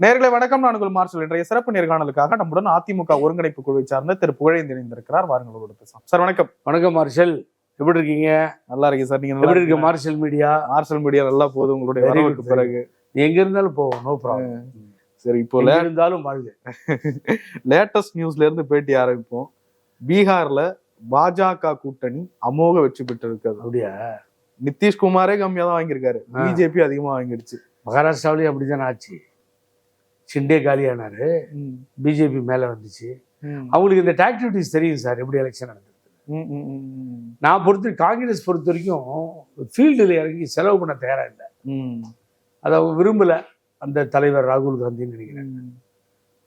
நேயர்களே வணக்கம். நான் உங்கள் மார்ஷல். இன்றைய சிறப்பு நேர்காணலுக்காக நம்முடன் அதிமுக ஒருங்கிணைப்பு குழுவை சார்ந்த திரு புகழேந்தி இணைந்திருக்கிறார். வாருங்களோடு பேசலாம். சார் வணக்கம். வணக்கம் மார்ஷல், எப்படி இருக்கீங்க? நல்லா இருக்கீங்க சார். நீங்க எப்படி இருக்கு மார்ஷல் மீடியா? மார்ஷல் மீடியா நல்லா போகுது. உங்களுடைய வரவுக்கு பிறகு எங்க இருந்தாலும் போவோம், நோ ப்ராப்ளம். சரி, இப்போ இருந்தாலும் வாழ்க. லேட்டஸ்ட் நியூஸ்ல இருந்து பேட்டி ஆரம்பிப்போம். பீகார்ல பாஜக கூட்டணி அமோக வெற்றி பெற்று இருக்காது. அப்படியா? நிதிஷ்குமாரே கம்மியா தான் வாங்கியிருக்காரு, பிஜேபி அதிகமா வாங்கிடுச்சு. மகாராஷ்டிராவிலேயும் அப்படிதான் ஆச்சு. ஷிண்டே காலியானாரு, பிஜேபி மேல வந்துச்சு. அவங்களுக்கு இந்த டாக்டிவிட்டிஸ் தெரியும் சார், எப்படி எலெக்ஷன் நடந்தது. நான் காங்கிரஸ் பொறுத்த வரைக்கும் ஃபீல்டில் இறங்கி செலவு பண்ண தயாரா இல்லை. அதை அவங்க விரும்பல, அந்த தலைவர் ராகுல் காந்தின்னு நினைக்கிறேன்.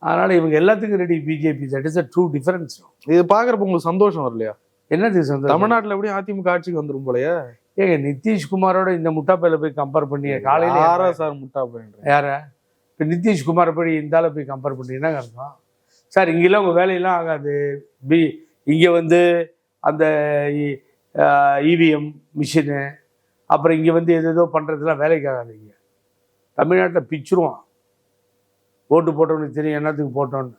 அதனால இவங்க எல்லாத்துக்கும் ready BJP. That is a true difference. இது பாக்குறப்ப உங்களுக்கு சந்தோஷம் வரலையா? என்னது சந்தோஷம்? தமிழ்நாட்டுல எப்படி அதிமுக ஆட்சிக்கு வந்துரும் போலயே. ஏங்க, நிதிஷ்குமாரோட இந்த முட்டாப்பையில போய் கம்பேர் பண்ணி காலையில யாரா சார் முட்டாப்பை? யார? இப்போ நிதிஷ்குமாரை போய் இந்தால போய் கம்பேர் பண்ணிங்கன்னா அர்த்தம் சார். இங்கெல்லாம் உங்கள் வேலையெல்லாம் ஆகாது. இங்கே வந்து அந்த இவிஎம் மிஷினு, அப்புறம் இங்கே வந்து எதோ பண்ணுறதுலாம் வேலைக்கு ஆகாது. இங்கே தமிழ்நாட்டில் பிச்சுருவான். ஓட்டு போட்டோன்னு தெரியும் என்னத்துக்கு போட்டோன்னு.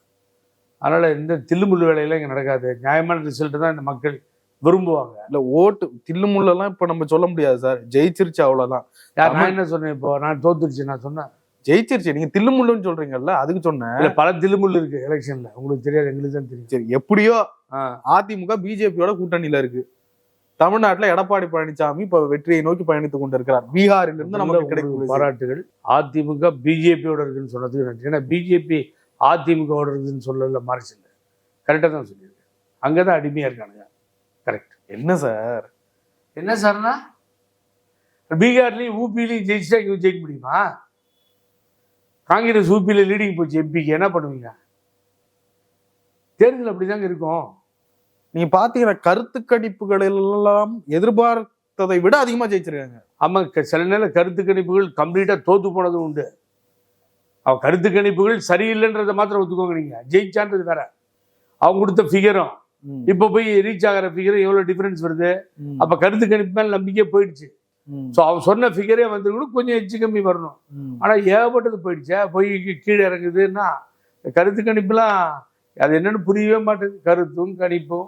அதனால் இந்த தில்லுமுள்ளு வேலையெல்லாம் இங்கே நடக்காது. நியாயமான ரிசல்ட்டு தான் இந்த மக்கள் விரும்புவாங்க. இல்லை, ஓட்டு தில்லுமுள்ளெல்லாம் இப்போ நம்ம சொல்ல முடியாது சார். ஜெயிச்சிருச்சு, அவ்வளோதான். நான் என்ன சொன்னேன்? இப்போ நான் தோத்துருச்சு நான் சொன்னேன். ஜெயிச்சிருச்சு. நீங்க தில்லுமுள்ளுன்னு சொல்றீங்கல்ல, அதுக்கு சொன்னேன். இல்ல, பல தில்லுமுள்ளு இருக்கு எலெக்ஷன்ல. உங்களுக்கு தெரியாது, எங்களுக்கு தான் தெரியும். சரி, எப்படியோ அதிமுக பிஜேபியோட கூட்டணியில இருக்கு. தமிழ்நாட்டுல எடப்பாடி பழனிசாமி இப்ப வெற்றியை நோக்கி பயணித்துக் கொண்டிருக்கிறார். பீகாரில் இருந்து நமக்கு கிடைக்கும் பாராட்டுகள். அதிமுக பிஜேபியோட இருக்குன்னு சொன்னதுக்கு நன்றி. ஏன்னா பிஜேபி அதிமுகவோட இருக்குன்னு சொல்லல, மார்க்சில் கரெக்டா தான் சொல்லியிருக்கேன். அங்கதான் அடிமையா இருக்கானுங்க. கரெக்ட். என்ன சார்? என்ன சார்னா, பீகார்லயும் ஊபிலையும் ஜெயிச்சா இங்க ஜெயிக்க முடியுமா? காங்கிரஸ் ஊபியில லீடிங் போச்சு, எம்பிக்கு என்ன பண்ணுவீங்க? தேர்தல் அப்படிதாங்க இருக்கும். நீங்க பாத்தீங்கன்னா கருத்து கணிப்புகள் எல்லாம் எதிர்பார்த்ததை விட அதிகமா ஜெயிச்சிருக்காங்க. ஆமா, சில நேரம் கருத்து கணிப்புகள் கம்ப்ளீட்டா தோத்து போனதும் உண்டு. அவன் கருத்து கணிப்புகள் சரியில்லைன்றதை மாத்திரம் ஒத்துக்கோங்க. நீங்க ஜெயிச்சான்றது வேற. அவங்க கொடுத்த ஃபிகரும் இப்ப போய் ரீச் ஆகிற ஃபிகரும் எவ்வளவு டிஃபரன்ஸ் வருது. அப்ப கருத்து கணிப்பு மேல நம்பிக்கையே போயிடுச்சு. ஸோ அவன் சொன்ன ஃபிகரே வந்து கூட கொஞ்சம் எச்சு கம்மி வரணும். ஆனால் ஏகப்பட்டது போயிடுச்சா, போய் கீழே இறங்குதுன்னா கருத்து கணிப்புலாம் அது என்னன்னு புரியவே மாட்டேங்குது. கருத்தும் கணிப்பும்.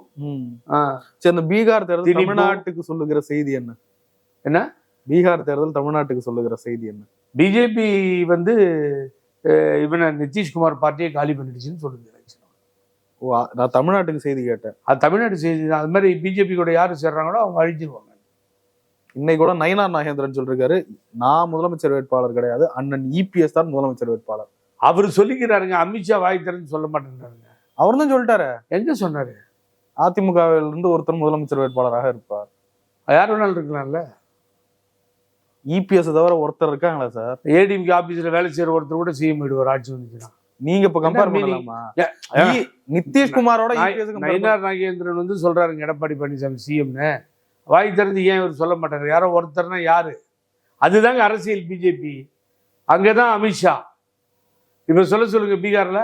சரி, இந்த பீகார் தேர்தல் தமிழ்நாட்டுக்கு சொல்லுகிற செய்தி என்ன? என்ன பீகார் தேர்தல் தமிழ்நாட்டுக்கு சொல்லுகிற செய்தி என்ன? பிஜேபி வந்து இவனை நிதிஷ்குமார் பார்ட்டியை காலி பண்ணிடுச்சுன்னு சொல்லுது. நான் தமிழ்நாட்டுக்கு செய்தி கேட்டேன். அது தமிழ்நாட்டு செய்தி தான். அது மாதிரி பிஜேபி கூட யாரு சேர்றாங்களோ அவங்க அழிஞ்சிருவாங்க. இன்னைக்கு கூட நயினார் நாகேந்திரன் சொல்லிருக்காரு, நான் முதலமைச்சர் வேட்பாளர் கிடையாது, அண்ணன் இபிஎஸ் தான் முதலமைச்சர் வேட்பாளர். அவரு சொல்லிக்கிறாருங்க. அமித்ஷா வாய் திறந்து சொல்ல மாட்டேங்கிறாருங்க. அவர் தான் சொல்லிட்டாரு. எங்க சொன்னாரு? அதிமுகவில் இருந்து ஒருத்தர் முதலமைச்சர் வேட்பாளராக இருப்பார். யார் வேணாலும் இருக்கலாம்ல. இபிஎஸ் தவிர ஒருத்தர் இருக்காங்களா சார்? ஏடிஎம்கே ஆபீஸ்ல வேலை செய்யற ஒருத்தர் கூட சிஎம் விடுவார் ஆட்சி வந்துச்சுன்னா. நீங்க இப்ப கம்பேர் பண்ணலாமா? நிதிஷ்குமாரோட நயினார் நாகேந்திரன் வந்து சொல்றாருங்க எடப்பாடி பழனிசாமி சிஎம்னு. வாய் திறந்து ஏன் இவர் சொல்ல மாட்டாங்க? யாரோ ஒருத்தர்னா யாரு? அதுதாங்க அரசியல் பிஜேபி. அங்கதான் அமித்ஷா. இப்ப சொல்லுங்க, பீகார்ல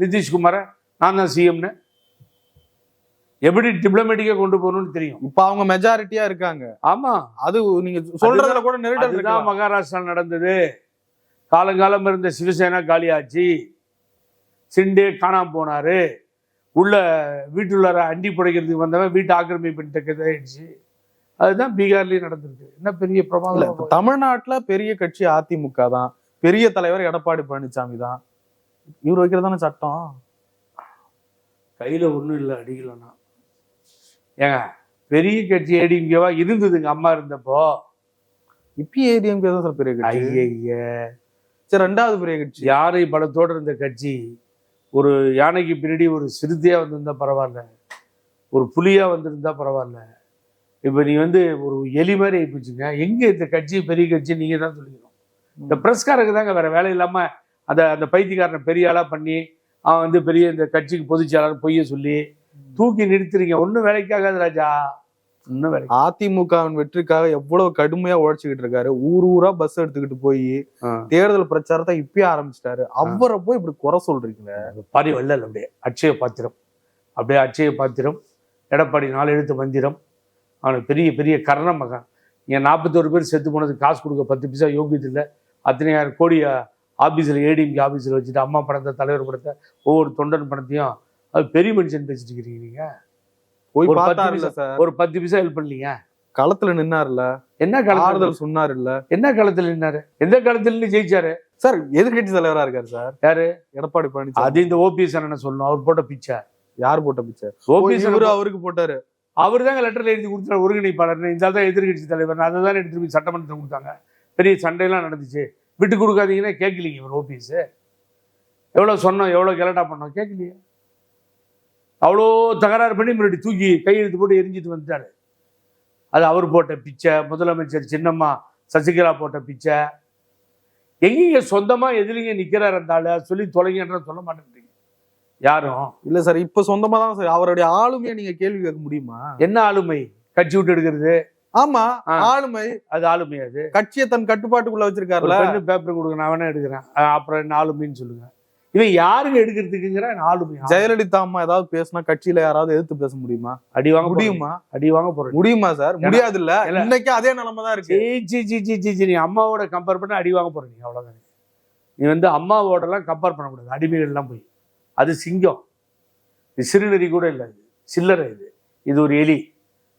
நிதிஷ்குமார நான் தான் சிஎம்னு எப்படி டிப்ளமேட்டிக்கா கொண்டு போகணும்னு தெரியும். இப்ப அவங்க மெஜாரிட்டியா இருக்காங்க. ஆமா, அது நீங்க சொல்றதுல கூட நெருடல் தான். மகாராஷ்டிரா நடந்தது. காலங்காலம் இருந்த சிவசேனா காலியாச்சு, சிண்டே காணாம போனாரு, உள்ள வீட்டுள்ளார அண்டி புடைக்கிறதுக்கு வந்தவன் வீட்டை ஆக்கிரமிப்பு பண்ணிட்டு. அதுதான் பீகார்லயும் நடந்திருக்கு. என்ன பெரிய பிரமாதம். தமிழ்நாட்டுல பெரிய கட்சி அதிமுக தான், பெரிய தலைவர் எடப்பாடி பழனிசாமி தான். இவர் வைக்கிறதான சட்டம். கையில ஒண்ணும் இல்லை, அடிக்கலன்னா. ஏங்க, பெரிய கட்சி ஏடிஎம்கேவா இருந்ததுங்க அம்மா இருந்தப்போ. இப்ப ஏடிஎம்கே தான் சார் பெரிய கட்சி. சரி, ரெண்டாவது பெரிய கட்சி. யானை படத்தோடு இருந்த கட்சி. ஒரு யானைக்கு பின்னாடி ஒரு சிறுத்தையா வந்திருந்தா பரவாயில்ல, ஒரு புலியா வந்திருந்தா பரவாயில்ல. இப்போ நீ வந்து ஒரு எலி மாதிரி ஆயிப்போச்சுங்க. எங்க இந்த கட்சி பெரிய கட்சி நீங்க தான் சொல்லிக்கணும். இந்த பிரஸ்காரங்க தாங்க வேற வேலை இல்லாம அந்த பைத்தியக்காரனை பெரிய ஆளா பண்ணி அவன் வந்து பெரிய இந்த கட்சிக்கு பொதுச்செயலாளர் பொய்ய சொல்லி தூக்கி நிறுத்துறீங்க. ஒன்னும் வேலைக்காகாது ராஜா, இன்னும் வேலை. அதிமுகவின் வெற்றிக்காக எவ்வளவு கடுமையா உழைச்சிக்கிட்டு இருக்காரு. ஊரா பஸ் எடுத்துக்கிட்டு போய் தேர்தல் பிரச்சாரத்தை இப்பயே ஆரம்பிச்சிட்டாரு. அவரை போய் இப்படி குறை சொல்றீங்களே. பாரி வள்ளல் அப்படியே அட்சய பாத்திரம். எடப்பாடி 4 எழுத்து மந்திரம். அவனுக்கு பெரிய பெரிய கர்ண மகன். இங்கே 41 பேர் செத்து போனதுக்கு காசு கொடுக்க 10 பைசா யோகியது இல்லை. அத்தனை 1000 கோடி ஆபீஸ்ல ஏடிஎம்கே ஆபீஸ்ல வச்சுட்டு அம்மா படத்தை, தலைவர் படத்தை, ஒவ்வொரு தொண்டன் படத்தையும் அது பெரிய மனுஷன் பேசிட்டு இருக்கிறீங்க நீங்க. போய் ஒரு 10 பார்த்தாருல்ல நிமிஷம் சார், ஒரு 10 நிமிஷம் ஹெல்ப் பண்ணலீங்க. களத்துல நின்னாருல, என்ன காலத்துல ஆறுதல் சொன்னாரு இல்ல என்ன காலத்துல நின்னாரு? எந்த காலத்துல நின்னு ஜெயிச்சாரு? சார்? எதிர்கட்சி தலைவரா இருக்காரு சார் யாரு? எடப்பாடி பழனிசாமி. அது இந்த ஓபிஎஸ் அண்ணன் சொல்லணும். அவர் போட்ட பிச்சை. யார் போட்ட பிச்சை? ஓபிஎஸ் அவருக்கு போட்டாரு. அவர் தாங்க லெட்டர்ல எழுதி கொடுத்தாரு ஒருங்கிணைப்பாளர். இந்த தான் எதிர்கட்சி தலைவர். அதை தான் எடுத்துட்டு போய் சட்டமன்றத்தில் கொடுத்தாங்க. பெரிய சண்டையெல்லாம் நடந்துச்சு. விட்டு கொடுக்காதீங்கன்னா கேட்கலீங்க. இவர் ஓபிஎஸ் எவ்வளவு சொன்னோம், எவ்வளவு கெலட்டா பண்ணோம், கேட்கலையே. அவ்வளோ தகராறு பண்ணி முன்னாடி தூக்கி கையெழுத்து போட்டு எரிஞ்சிட்டு வந்துட்டாரு. அது அவர் போட்ட பிச்சை. முதலமைச்சர் சின்னம்மா சசிகலா போட்ட பிச்சை. எங்கீங்க சொந்தமா எதுலீங்க நிக்கிறாரு அந்த ஆளு? சொல்லி தொலைங்கன்ற சொல்ல மாட்டேன்றீங்க யாரும். இல்ல சார், இப்ப சொந்தமா தான் சார் அவருடைய ஆளுமையை நீங்க கேள்வி கேட்க முடியுமா? என்ன ஆளுமை? கட்சி விட்டு எடுக்கிறது. ஆமா, ஆளுமை. அது ஆளுமை? அது கட்சியை தன் கட்டுப்பாட்டுக்குள்ள வச்சிருக்காருல்ல. பேப்பர் கொடுங்க, நான் வேணா எடுக்கிறேன். அப்புறம் என்ன ஆளுமைன்னு சொல்லுங்க. இவன் யாருங்க எடுக்கிறதுக்குங்கிற ஆளுமை? ஜெயலலிதா அம்மா ஏதாவது பேசினா கட்சியில யாராவது எதிர்த்து பேச முடியுமா? அடி வாங்க முடியுமா? அடி வாங்க போறேன். முடியுமா சார்? முடியாது இல்ல. இன்னைக்கு அதே நிலைமை தான் இருக்கு. நீ அம்மாவோட கம்பேர் பண்ண அடி வாங்க போற. நீ அவ்வளவுதான். நீ வந்து அம்மாவோட எல்லாம் கம்பேர் பண்ணக்கூடாது. அடிமைகள் எல்லாம் போய் அது சிங்கம். இது சிறுநெறி கூட இல்லை, இது சில்லறை. இது ஒரு எலி.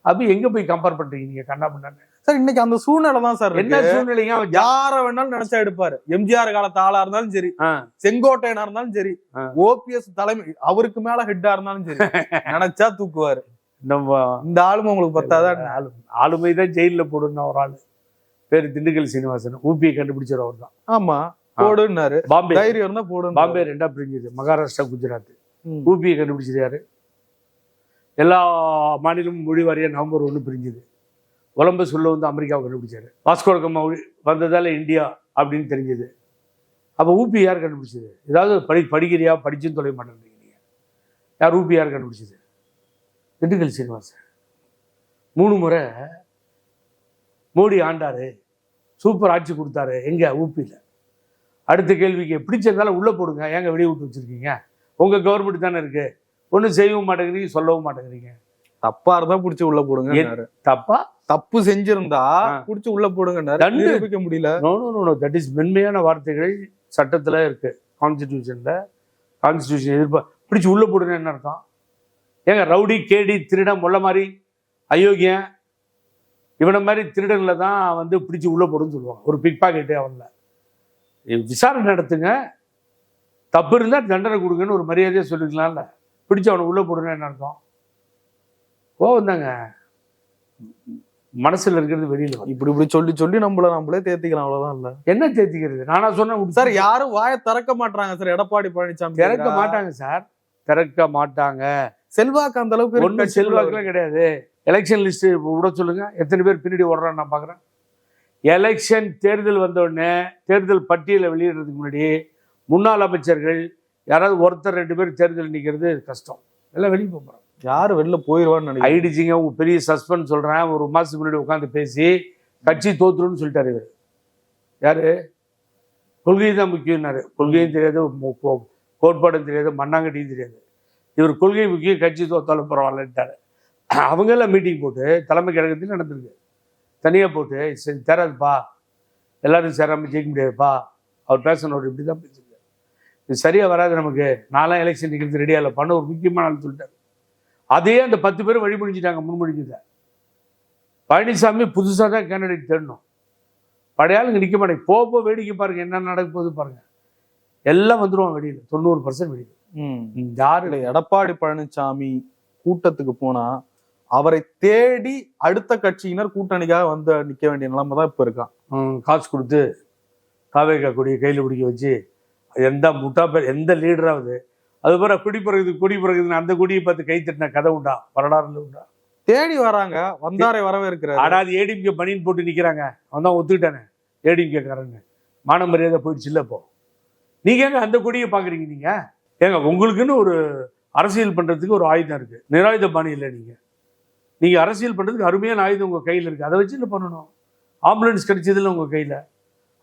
அப்ப எங்க போய் கம்பேர் பண்றீங்க நீங்க? கண்ணா பண்ணாங்க சார். இன்னைக்கு அந்த சூழ்நிலை தான் சார். என்ன சூழ்நிலைங்க? யார வேணாலும் நினைச்சா எடுப்பாரு. எம்ஜிஆர் காலத்து ஆளா இருந்தாலும் சரி, செங்கோட்டையனா இருந்தாலும் சரி, ஓபிஎஸ் தலைமை அவருக்கு மேல ஹெட்டா இருந்தாலும் சரி, நினைச்சா தூக்குவாரு. நம்ம இந்த ஆளுமை உங்களுக்கு பத்தாதான்? ஆளுமைதான் ஜெயில போடுன்னு ஒரு ஆளு பேரு திண்டுக்கல் சீனிவாசன். ஊபியை கண்டுபிடிச்சவர் அவர் தான். ஆமா, போடுன்னாரு. பாம்பே தைரியம் இருந்தா போடு. பாம்பே 2ஆ பிரிஞ்சது. மகாராஷ்டிரா, குஜராத். ஊபியை கண்டுபிடிச்சது யாரு? எல்லா மாநிலமும் மொழி வாரியா நவம்பர் 1 பிரிஞ்சுது. கொலம்பஸ் உள்ள வந்து அமெரிக்காவை கண்டுபிடிச்சாரு. வாஸ்கோடகமா வந்ததால இந்தியா அப்படின்னு தெரிஞ்சது. அப்போ ஊபி யார் கண்டுபிடிச்சது? ஏதாவது படிக்கிறியா? படிச்சுன்னு தொலைய மாட்டேங்கிறீங்க நீங்க. யார் ஊபி யார் கண்டுபிடிச்சது? திண்டுக்கல் சீனிவாசன். 3 முறை மோடி ஆண்டாரு, சூப்பர் ஆட்சி கொடுத்தாரு. எங்க? ஊபியில். அடுத்த கேள்விக்கு பிடிச்சிருந்தாலும் உள்ள போடுங்க. ஏங்க வெளியே விட்டு வச்சிருக்கீங்க? உங்க கவர்மெண்ட் தானே இருக்கு. ஒன்றும் செய்யவும் மாட்டேங்கிறீங்க, சொல்லவும் மாட்டேங்கிறீங்க. தப்பா இருந்தா புடிச்சு உள்ள போடுங்க. தப்பா? தப்பு செஞ்சிருந்தா புடிச்சு உள்ள போடுங்க. நிரூபிக்க முடியல. நோ, தட் இஸ் மென்மையான வார்த்தைகள் சட்டத்துல இருக்கு. கான்ஸ்டிடியூஷன்ல கான்ஸ்டிடியூஷன் எதிர்ப்பா பிடிச்சு உள்ள போடுங்க என்ன அர்த்தம்? ஏங்க ரவுடி, கேடி, திருடன், மொல்ல மாதிரி, அயோக்கியன், இவனை மாதிரி திருடன்ல தான் வந்து பிடிச்சு உள்ள போடுன்னு சொல்லுவாங்க. ஒரு பிக் பாக்கெட்டு அவன்ல விசாரணை நடத்துங்க. தப்பு இருந்தா தண்டனை கொடுங்கன்னு ஒரு மரியாதையா சொல்லிக்கலாம்ல. பிடிச்சு அவனை உள்ள போடுங்க என்ன அர்த்தம்? தாங்க மனசுல இருக்கிறது வெளியில. இப்படி சொல்லி சொல்லி நம்மளே தேத்திக்கலாம். அவ்வளவுதான். இல்ல என்ன தேத்திக்கிறது? நானா சொன்னேன் சார். யாரும் வாயை திறக்க மாட்டாங்க சார். எடப்பாடி பழனிசாமி திறக்க மாட்டாங்க சார். திறக்க மாட்டாங்க. செல்வாக்கு அந்த அளவுக்கு ஒன்றும் செல்வாக்குலாம் கிடையாது. எலெக்ஷன் லிஸ்ட் விட சொல்லுங்க. எத்தனை பேர் பின்னாடி ஓடுறான்னு நான் பாக்குறேன். எலெக்ஷன் தேர்தல் வந்த உடனே தேர்தல் பட்டியலை வெளியிடுறதுக்கு முன்னாடி முன்னாள் அமைச்சர்கள் யாராவது ஒருத்தர் 2 பேர் தேர்தல் நிற்கிறது கஷ்டம். எல்லாம் வெளியே போறாங்க. யாரு வெளில போயிடுவான்னு நினைக்கிறேன். ஐடிஜிங்க உங்க பெரிய சஸ்பெண்ட் சொல்றேன். ஒரு மாசத்துக்கு முன்னாடி உட்காந்து பேசி கட்சி தோத்துருன்னு சொல்லிட்டாரு இவர். யாரு? கொள்கை தான் முக்கியம்னாரு. கொள்கையும் தெரியாது, கோட்பாடும் தெரியாது, மண்ணாங்கட்டியும் தெரியாது. இவர் கொள்கை முக்கியம், கட்சி தோத்தாலும் பரவாயில்லன்ட்டாரு. அவங்க எல்லாம் மீட்டிங் போட்டு தலைமை கழகத்தில் நடந்திருக்கு. தனியா போட்டு சரி தராதுப்பா, எல்லாரும் சேராம ஜெயிக்க முடியாதுப்பா, அவர் பேசணும் இப்படிதான் பேசிருக்காரு. இது சரியா வராது நமக்கு. நாலாம் எலெக்ஷன் நிற்கிறது ரெடியா இல்லை பண்ண ஒரு முக்கியமான ஆள் சொல்லிட்டாரு. அதே அந்த 10 பேரும் வழிமொழிஞ்சிட்டாங்க. முன்மொழிஞ்சுத பழனிசாமி புதுசாக தான் கேண்டிடேட் தேடணும். பழைய ஆளுங்க நிற்க மாட்டேங்க. போக வேடிக்கை பாருங்க என்ன நடக்க போகுது பாருங்க. எல்லாம் வந்துருவான் வெளியில். 90% வெளியில். யாரு இல்லை. எடப்பாடி பழனிசாமி கூட்டத்துக்கு போனா அவரை தேடி அடுத்த கட்சியினர் கூட்டணிக்காக வந்து நிற்க வேண்டிய நிலைமை தான் இப்ப இருக்கான். காசு கொடுத்து காவேகா கொடியை கையில் பிடிக்க வச்சு எந்த முட்டா பேர் எந்த லீடராவது அது போல கொடி பிறகுதுன்னு அந்த கொடியை பார்த்து கை தட்டின கதை உண்டா? வரலாறுல உண்டா? தேடி வராங்க. வந்தாரை வரவேற்கிறாரு. ஆடாது ஏடிஎம்கே பனியன் போட்டு நிக்கிறாங்க. அவன் தான் ஒத்துக்கிட்டானே ஏடிஎம்கே காரங்க. மான மரியாதை போயிடுச்சு இல்ல. இப்போ நீங்க ஏங்க அந்த கொடியை பாக்குறீங்க? நீங்க ஏங்க உங்களுக்குன்னு ஒரு அரசியல் பண்றதுக்கு ஒரு ஆயுதம் இருக்கு. நிராயுத பாணி இல்லை. நீங்க அரசியல் பண்றதுக்கு அருமையான ஆயுதம் உங்க கையில இருக்கு. அதை வச்சு என்ன பண்ணணும்? ஆம்புலன்ஸ் கிடைச்சதுல உங்க கையில.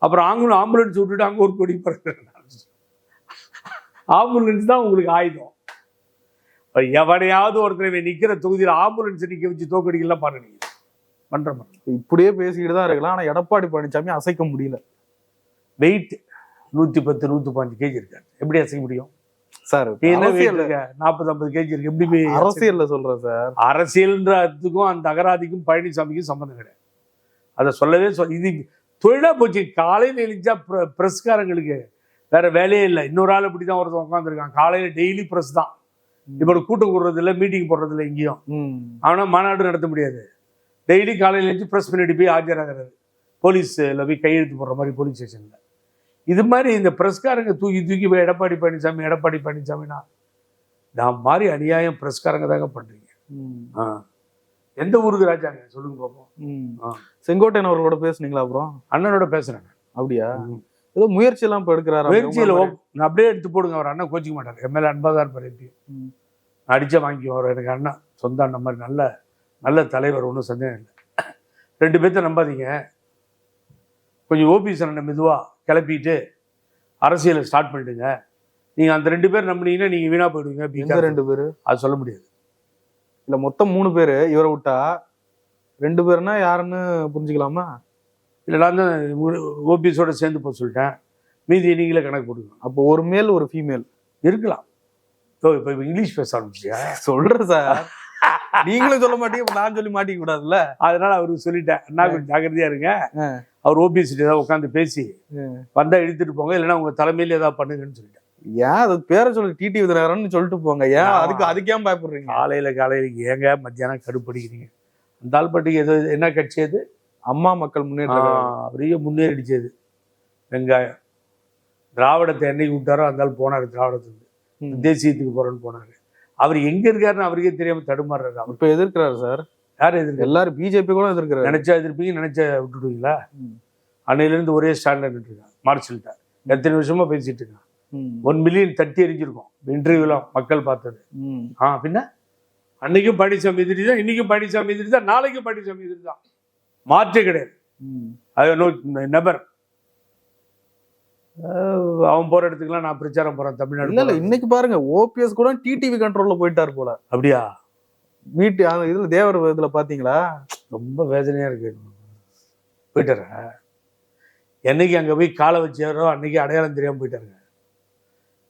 அப்புறம் ஆம்புலன்ஸ் விட்டுட்டு அங்க ஒரு கொடி பறக்கிறாங்க. ஆம்புலன்ஸ் தான் உங்களுக்கு ஆயுதம். எவனையாவது ஒருத்தர் நிக்கிற தொகுதியில் ஆம்புலன்ஸ் நிக்க வச்சு தோக்கடிக்கலாம் பாருங்க. பண்ற இப்படியே பேசிக்கிட்டு தான் இருக்கலாம். ஆனா எடப்பாடி பழனிசாமி அசைக்க முடியல. வெயிட் 110 115 கேஜி இருக்காரு. எப்படி அசைக்க முடியும் சார்? நீ என்ன weight அரசியல் இருக்க? 40 50 கேஜி இருக்கு, எப்படி போய் அரசியல்ல சொல்றேன் சார். அரசியல்ன்றதுக்கும் அந்த அகராதிக்கும் பழனிசாமிக்கும் சம்பந்தம் கிடையாது. அதை சொல்லவே இது தொழிலா போச்சு. காலையில் எழுந்தா பிரஸ்காரங்களுக்கு வேற வேலையே இல்லை. இன்னொரு ஆள் இப்படிதான் ஒருத்தன் உட்காந்துருக்கான், காலையில டெய்லி பிரஸ் தான். இப்போ கூட்டம் கூடுறது இல்லை, மீட்டிங் போடுறது இல்லை எங்கேயும். ஆனா மாநாடு நடத்த முடியாது. டெய்லி காலையில எழுந்து பிரஸ் பண்ணிட்டு போய் ஆஜராகிறது, போலீஸ்ல போய் கையெழுத்து போடுற மாதிரி போலீஸ் ஸ்டேஷன்ல. இது மாதிரி இந்த பிரஸ்காரங்க தூக்கி தூக்கி போய் எடப்பாடி பழனிசாமினா நான் மாதிரி அநியாயம் பிரஸ்காரங்க தாங்க பண்றீங்க. எந்த ஊருக்கு ராஜாங்க சொல்லுங்க பார்ப்போம். செங்கோட்டையன் அவர்களோட பேசுனீங்களா? அப்புறம் அண்ணனோட பேசுறேன். அப்படியா? ஏதோ முயற்சி எல்லாம் இப்ப எடுக்கிறாரு. முயற்சியில் அப்படியே எடுத்து போடுங்க. அவர் அண்ணன் கோச்சிக்க மாட்டார். எம்எல்ஏ அன்பாதான் இருப்பார். எப்பயும் அடிச்சா வாங்கிக்குவார். எனக்கு அண்ணன் சொந்த அண்ணன் மாதிரி நல்ல தலைவர், ஒன்றும் சந்தேகம் இல்லை. 2 பேர்த்த நம்பாதீங்க. கொஞ்சம் ஓபிஎஸ் அண்ணன் மெதுவா கிளப்பிட்டு அரசியலை ஸ்டார்ட் பண்ணிடுங்க. நீங்க அந்த 2 பேர் நம்பினீங்கன்னா நீங்க வீணா போயிடுவீங்க. 2 பேரு அது சொல்ல முடியாது. இல்ல மொத்தம் 3 பேரு. இவரை விட்டா 2 பேருனா யாருன்னு புரிஞ்சுக்கலாமா? இல்லை, நான் தான் ஓபிஎஸோட சேர்ந்து போக சொல்லிட்டேன். மீதி நீங்களே கணக்கு போட்டுக்கணும். அப்போ ஒரு மேல் ஒரு ஃபீமேல் இருக்கலாம். இப்போ இங்கிலீஷ் பேச ஆரம்பிச்சியா? சொல்றேன் சார். நீங்களும் சொல்ல மாட்டீங்க, நான் சொல்லி மாட்டிக்க கூடாதுல்ல. அதனால அவருக்கு சொல்லிட்டேன், அண்ணா கொஞ்சம் ஜாக்கிரதையா இருங்க. அவர் ஓபிஎஸ்டி ஏதாவது உட்காந்து பேசி வந்தா இழுத்துட்டு போங்க, இல்லைன்னா உங்க தலைமையில ஏதாவது பண்ணுங்கன்னு சொல்லிட்டேன். ஏன் அது பேரை சொல்லி டிடி விதிநகரம்னு சொல்லிட்டு போங்க. ஏன் அதுக்கு ஏன் பயப்படுறீங்க? காலையில ஏங்க மத்தியானம் கடுப்படிக்கிறீங்க? அந்த ஆள்பட்டுக்கு எது என்ன கட்சி? அது அம்மா மக்கள் முன்னேற்றம். பெரிய முன்னேறிடுச்சது. வெங்காயம் திராவிடத்தை என்னைக்கு விட்டாரோ அந்த ஆள் போனாரு. திராவிடத்துக்கு தேசியத்துக்கு போறேன்னு போனாரு. அவர் எங்க இருக்காருன்னு அவருக்கே தெரியாம தடுமாறுறாரு. அவர் இப்ப எதிர்க்கிறாரு சார். யாரும் எதிர்க்க? எல்லாரும் பிஜேபி கூட எதிர்க்கிறாரு. நினைச்சா எதிர்ப்பீங்க, நினைச்சா விட்டுடுவீங்களா? அன்னையில இருந்து ஒரே ஸ்டாண்ட்ல இருக்கான். மார்ஷல்ட்ட எத்தனை வருஷமா பேசிட்டு இருக்கான். 1 மில்லியன் தட்டி எரிஞ்சிருக்கும் இன்டர்வியூலாம் மக்கள் பார்த்தது. பின்ன அன்னைக்கும் பழனிசாமி எதிரி தான், இன்னைக்கும் பழனிசாமி எதிரி தான், நாளைக்கும் பழனிசாமி எதிரி தான். மாற்றே கிடையாது. நபர் அவன் போற இடத்துக்குலாம் நான் பிரச்சாரம் போறேன் தமிழ்நாடு. இல்ல இன்னைக்கு பாருங்க, ஓபிஎஸ் கூட டிடிவி கண்ட்ரோல்ல போயிட்டாரு போல. அப்படியா? வீட்டு இதுல தேவர் இதுல பாத்தீங்களா? ரொம்ப வேதனையா இருக்கு. போயிட்டார என்னைக்கு அங்க போய் காலை வச்சாரோ அன்னைக்கு அடையாளம் தெரியாம போயிட்டாருங்க.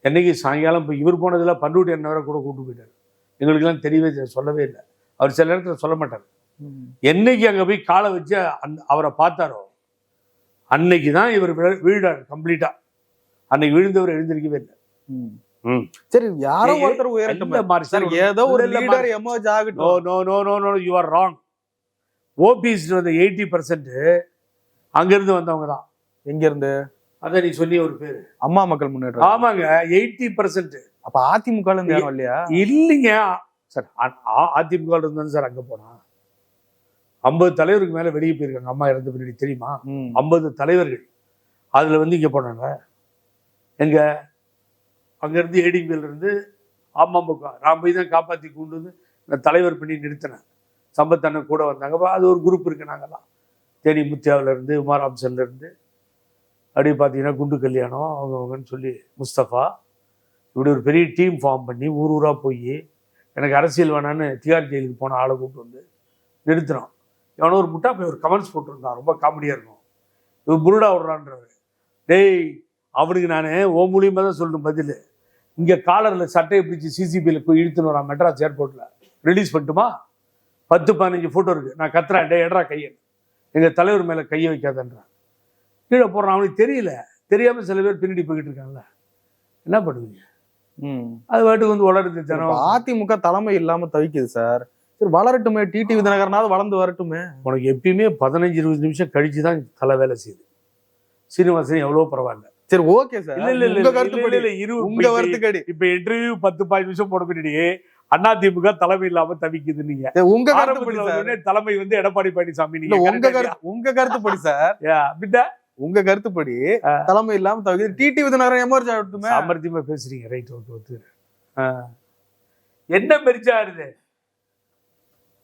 என்னைக்கு சாயங்காலம் இப்போ இவர் போனதுல பண்ருட்டி அண்ணவரை கூட கூப்பிட்டு போயிட்டாரு. எங்களுக்கெல்லாம் தெரியவே சொல்லவே இல்லை. அவர் சில நேரத்தில் சொல்ல மாட்டார். என்னைக்கு அங்க போய் காலை வச்சு அவரை பார்த்தாரோ அன்னைக்கு தான் இவர் வீழ்றாரு கம்ப்ளீட்டா. அன்னைக்கு விழுந்தவர் எழுந்திருக்கவே இல்லை. சரி, யாரோ ஒருத்தர் உயரட்டும், ஏதோ ஒரு லீடர் எமர்ஜ் ஆகட்டும். No no no no you are wrong. OPS வந்து 80% அங்க இருந்து வந்தவங்க தான். எங்க இருந்து? அதான் நீ சொல்லி ஒரு பேரு, அம்மா மக்கள் முன்னேற்றம். ஆமாங்க, 80%. அப்ப அதிமுக இல்லையா? இல்லைங்க சார், அதிமுக இருந்தாலும் சார் அங்க போனா 50 தலைவருக்கு மேல வெளியே போயிருக்காங்க. அம்மா இறந்த பின்னாடி தெரியுமா? 50 தலைவர்கள் அதுல வந்து இங்க போனாங்க. எங்க அங்க இருந்து ஏடிபில இருந்து அமமுக நான் போய் தான் காப்பாத்தி கொண்டு வந்து நான் தலைவர் பண்ணி நிறுத்தினேன். சம்பத் அண்ணன் கூட வந்தாங்க. அது ஒரு குரூப் இருக்கு. நாங்கெல்லாம் தேனி முத்தியாவில இருந்து உமார் ஆப்ஷன்ல இருந்து அப்படி பார்த்தீங்கன்னா குண்டு கல்யாணம் அவங்கன்னு சொல்லி முஸ்தபா இப்படி ஒரு பெரிய டீம் ஃபார்ம் பண்ணி ஊர் ஊரா போய் எனக்கு அரசியல் வேணான்னு திகார் ஜெயிலுக்கு போன ஆளை கூப்பிட்டு வந்து நிறுத்தினோம். எவனோ ஒரு முட்டா போய் ஒரு கமெண்ட்ஸ் போட்டிருந்தான், ரொம்ப காமெடியா இருக்கும். இவர் புருடா விடுறான்றவர். டேய், அவனுக்கு நான் ஓ மூலியமா தான் சொல்லணும் பதில். இங்க காலரில் சட்டையை பிடிச்சி சிசிபியில் போய் இழுத்துன்னு வரான் மெட்ராஸ் ஏர்போர்ட்ல. ரிலீஸ் பண்ணிட்டுமா? 10-15 போட்டோ இருக்கு. நான் கத்துறேன், டே எட்ரா கையை, எங்க தலைவர் மேல கையை வைக்காதன்றான். கீழே போடுறான். அவனுக்கு தெரியல, தெரியாம சில பேர் பின்னாடி போய்கிட்டு இருக்காங்கல்ல, என்ன பண்ணுவீங்க? அது வாட்டுக்கு வந்து வளருது ஜனம். அதிமுக தலைமை இல்லாம தவிக்குது சார். சரி, வளரட்டுமே, டிடி விதிநகரனாவது வளர்ந்து வரட்டுமே. உனக்கு எப்பயுமே 15-20 நிமிஷம் கழிச்சு தான் தலை வேலை செய்யுது. சீனிவாசன் எவ்வளவு பரவாயில்ல. சரி, ஓகே சார். உங்க கருத்துப்படி உங்க கருத்துக்கடி இப்ப இன்டர்வியூ 10-15 நிமிஷம் போட பின்னாடி அதிமுக தலைமை இல்லாம தவிக்குது. நீங்க உங்க கருத்துப்படி தலைமை வந்து எடப்பாடி பழனிசாமி. உங்க கருத்துப்படி சார், உங்க கருத்துப்படி தலைமை இல்லாம தவிக்குது. டிடி விதிநகரம் எமர்ஜ் ஆகட்டுமே. சாமர்த்தியமா பேசுறீங்க. Right, okay. என்ன மெரிச்சாருது?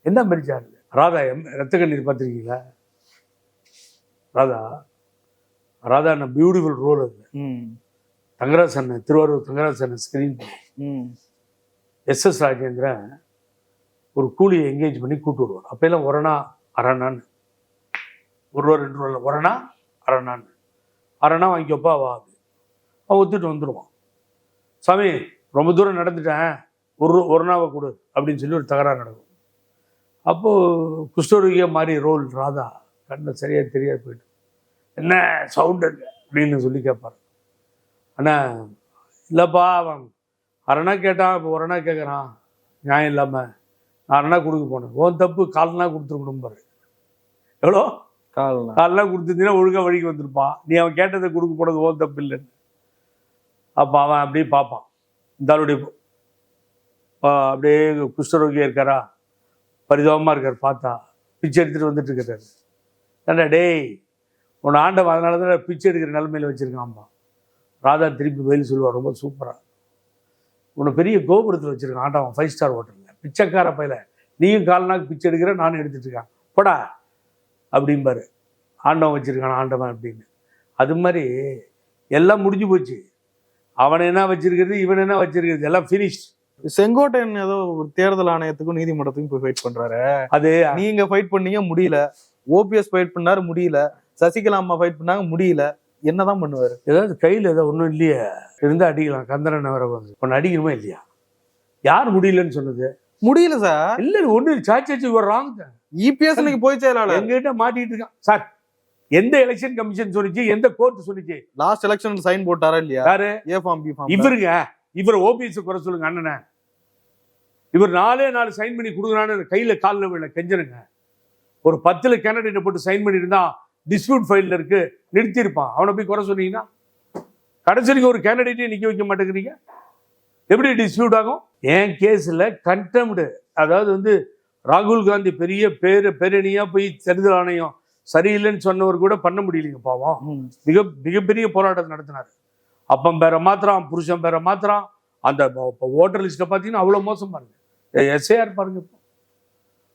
என்ன மெரிச்சாருது? ராதா ரத்த கண்ணீர் பார்த்துருக்கீங்களா? Radha beautiful role. அது தங்கராஜ் அண்ணன், திருவாரூர் தங்கராஜ் அண்ணன் ஸ்கிரீன் SS ராஜேந்திரன் ஒரு கூலியை என்கேஜ் பண்ணி கூப்பிட்டு விடுவார். அப்பெல்லாம் ஒரணா அரணான்னு, 1 ரூபா 2 ரூபா ஒரணா அரணான்னு, அரணா வாங்கிக்கப்பா வா. அவன் ஒத்துட்டு வந்துடுவான். சாமி ரொம்ப தூரம் நடந்துட்டேன், ஒரு நாவை கொடு அப்படின்னு சொல்லி ஒரு தகராறு நடக்கும். அப்போது குஷ்டரோகியா மாதிரி ரோல் ராதா கண்ணில் சரியாக தெரியாது போயிட்டு, என்ன சவுண்டு அப்படின்னு சொல்லி கேட்பார். ஆனால் இல்லைப்பா அவன் அரணா கேட்டான், இப்போ ஒரு அண்ணா கேட்குறான், நியாயம் இல்லாமல் நான் அரணா கொடுக்க போனேன், உன் தப்பு கால்னா கொடுத்துருக்கணும் பாரு. எவ்வளோ கால்லாம் கொடுத்துருந்தீங்கன்னா ஒழுங்காக வழிக்கு வந்திருப்பான், நீ அவன் கேட்டதை கொடுக்க போனது உன் தப்பு இல்லைன்னு. அப்போ அவன் அப்படியே பார்ப்பான், இந்த ஆளுடைய அப்படியே குஷ்டரோகியாக இருக்காரா, பரிதாபமாக இருக்கார், பார்த்தா பிச்சை எடுத்துகிட்டு வந்துட்டு இருக்கிறாரு. ஏண்டா டேய் உன்னை ஆண்டவன் அதனால தான் பிச்சை எடுக்கிற நிலைமையில் வச்சுருக்கான்ப்பா. ராதா திருப்பி பதில் சொல்லுவார் ரொம்ப சூப்பராக, உன்னை பெரிய கோபுரத்தில் வச்சுருக்கான் ஆண்டவன் 5 ஸ்டார் ஹோட்டலில், பிச்சைக்கார பையில நீயும் கால்நாக்கு பிச்சை எடுக்கிற நானும் எடுத்துட்டு இருக்கான் போடா அப்படிம்பாரு. ஆண்டவன் வச்சுருக்கான் ஆண்டவன் அப்படின்னு. அது மாதிரி எல்லாம் முடிஞ்சு போச்சு, அவனை என்ன வச்சிருக்கிறது இவன் என்ன வச்சிருக்கிறது எல்லாம் ஃபினிஷ். செங்கோட்டையன் ஏதோ ஒரு தேர்தல் ஆணையத்துக்கும் நீதிமன்றத்துக்கும் போய் ஃபைட் பண்றாரு. அது நீங்க ஃபைட் பண்ணீங்க முடியல, ஓபிஎஸ் ஃபைட் பண்ணாரு முடியல, சசிகலா அம்மா ஃபைட் பண்ணாங்க முடியல, என்னதான் பண்ணுவாரு? ஏதாவது கையில் ஏதோ ஒன்றும் இல்லையே, இருந்தால் அடிக்கலாம். கந்தரன் வர வந்து ஒன்று அடிக்கணுமா இல்லையா? யார் முடியலன்னு சொன்னது? முடியல சார். இல்லை ஒன்று சாச்சி ஒரு ராங் தான். இபிஎஸ் இன்னைக்கு போய் செயலாளர் எங்கிட்ட மாட்டிட்டு இருக்கான் சார். எந்த எலெக்ஷன் கமிஷன் சொல்லிச்சு, எந்த கோர்ட் சொல்லிச்சு? லாஸ்ட் எலெக்ஷன் சைன் போட்டாரா இல்லையா? யாரு? A form B form. இவருங்க, இவர் ஓபிஎஸ் குறை சொல்லுங்க அண்ணனை. இவர் 4 சைன் பண்ணி கொடுக்குறான்னு கையில காலில் விழ கெஞ்சனுங்க. ஒரு 10 கேண்டிடேட்டை போட்டு சைன் பண்ணியிருந்தா டிஸ்பியூட் ஃபைல்ல இருக்கு நிறுத்தியிருப்பான். அவனை போய் குறை சொன்னீங்கன்னா கடைசிக்கு ஒரு கேண்டிடேட்டே நிக்க வைக்க மாட்டேங்கிறீங்க, எப்படி டிஸ்பியூட் ஆகும்? என் கேஸ்ல கண்டெம்டு, அதாவது வந்து ராகுல் காந்தி பெரிய பேரணியா போய் தேர்தல் ஆணையம் சரியில்லைன்னு சொன்னவர் கூட பண்ண முடியலைங்க பாவம். மிகப்பெரிய போராட்டத்தை நடத்தினாரு. அப்பம் பேரை மாத்திரம், புருஷன் பேரை மாத்திரம், அந்த ஓட்டர் லிஸ்ட்டை பார்த்தீங்கன்னா அவ்வளோ மோசம் பாருங்க. எஸ்ஐஆர் பாருங்க. இப்போ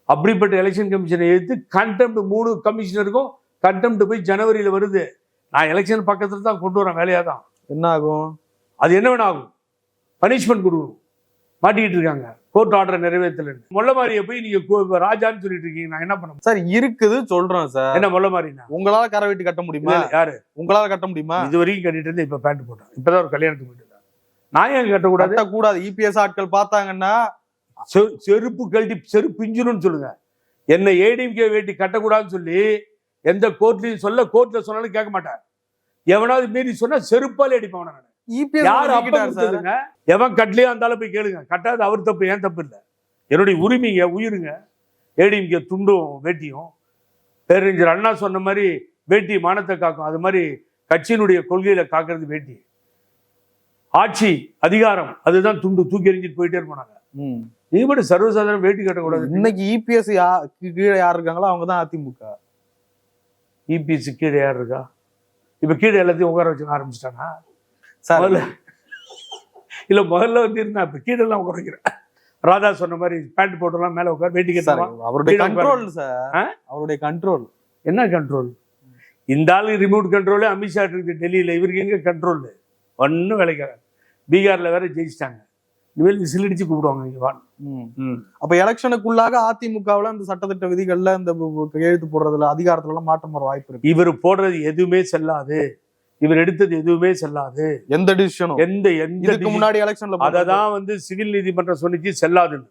அப்படிப்பட்ட எலெக்ஷன் கமிஷனை எடுத்து கண்டெம்ட் 3 கமிஷனருக்கும் கண்டெம்ட் போய் ஜனவரியில் வருது. நான் எலெக்ஷன் பக்கத்தில் தான் கொண்டு வரேன், வேலையாக தான். என்ன ஆகும்? அது என்ன வேணா ஆகும், பனிஷ்மெண்ட் கொடுக்கணும். மாட்டிக்கிட்டு இருக்காங்க கோர்ட் ஆர்டர் நிறைவேற்றல. முல்லை மாதிரியை போய் நீங்க ராஜான்னு சொல்லிட்டு இருக்கீங்க, நான் என்ன பண்ண சார்? இருக்குது சொல்றேன் சார். என்ன முல்லை மாதிரினா உங்களால கரை வெட்டி கட்ட முடியுமா? யாரு உங்களால கட்ட முடியுமா? இது வரைக்கும் கட்டிட்டு இருந்து இப்ப பேண்ட் போட்டேன், இப்பதான் ஒரு கல்யாணத்துக்கு போயிட்டு. நான் ஏன் கட்டக்கூடாது? கட்டக்கூடாது. இபிஎஸ் ஆட்கள் பார்த்தாங்கன்னா செருப்பு கழட்டி செருப்பு பிஞ்சிரும்னு சொல்லுங்க. என்ன ஏடிஎம்கே வேட்டி கட்டக்கூடாதுன்னு சொல்லி எந்த கோர்ட்லயும் சொல்ல, கோர்ட்ல சொன்னாலும் கேட்க மாட்டார். எவனாவது மீறி சொன்னா செருப்பால் அடிப்பான். யாரு அப்ப எவன் கட்டலையோ அந்த போய் கேளுங்க. கட்டாது அவர் தப்பு, ஏன் தப்பு இல்லை. என்னுடைய உரிமைங்க, உயிருங்க. ஏடிஎம்கே துண்டும் வேட்டியும். பேரறிஞர் அண்ணா சொன்ன மாதிரி வேட்டி மானத்தை காக்கும், அது மாதிரி கட்சியினுடைய கொள்கையில காக்கிறது வேட்டி. ஆட்சி அதிகாரம் அதுதான் துண்டு, தூக்கி எறிஞ்சிட்டு போயிட்டே இருப்பாங்க. நீங்க மட்டும் சர்வசாதாரண வேட்டி கட்டக்கூடாது. இன்னைக்கு இபிஎஸ் கீழே யார் இருக்காங்களோ அவங்க தான் அதிமுக. இபிஎஸ் கீழே யார் இருக்கா? இப்ப கீழே எல்லாத்தையும் உட்கார வச்சு ஆரம்பிச்சிட்டானா? இல்ல முதல்ல வந்து இருந்தா இப்ப கீழே எல்லாம் உட்கார வைக்கிறேன். ராதா சொன்ன மாதிரி பேண்ட் போட்டெல்லாம் மேல உட்கார வேட்டி கட்டலாம். அவருடைய கண்ட்ரோல் சார், அவருடைய கண்ட்ரோல். என்ன கண்ட்ரோல்? இந்த ஆளு ரிமோட் கண்ட்ரோல் அமித்ஷா இருக்குது டெல்லியில, இவருக்கு எங்க கண்ட்ரோல்? ஒன்னும் வேலைக்காக. பீகார்ல வேற ஜெயிச்சிட்டாங்க, இனிமேல் விசிலடிச்சு கூப்பிடுவாங்க இங்க வாங்க. அப்ப எலெக்ஷனுக்குள்ளாக அதிமுகவுல இந்த சட்டத்திட்ட விதிகள்ல இந்த எழுத்து போடுறதுல அதிகாரத்துல எல்லாம் மாற்றம் வர வாய்ப்பு இருக்கு. இவர் போடுறது எதுவுமே செல்லாது, இவர் எடுத்தது எதுவுமே செல்லாது. எந்த டிசிஷனும் எந்த முன்னாடி எலெக்ஷன்ல அததான் வந்து சிவில் நீதிமன்றம் சொன்னிச்சு செல்லாதுன்னு.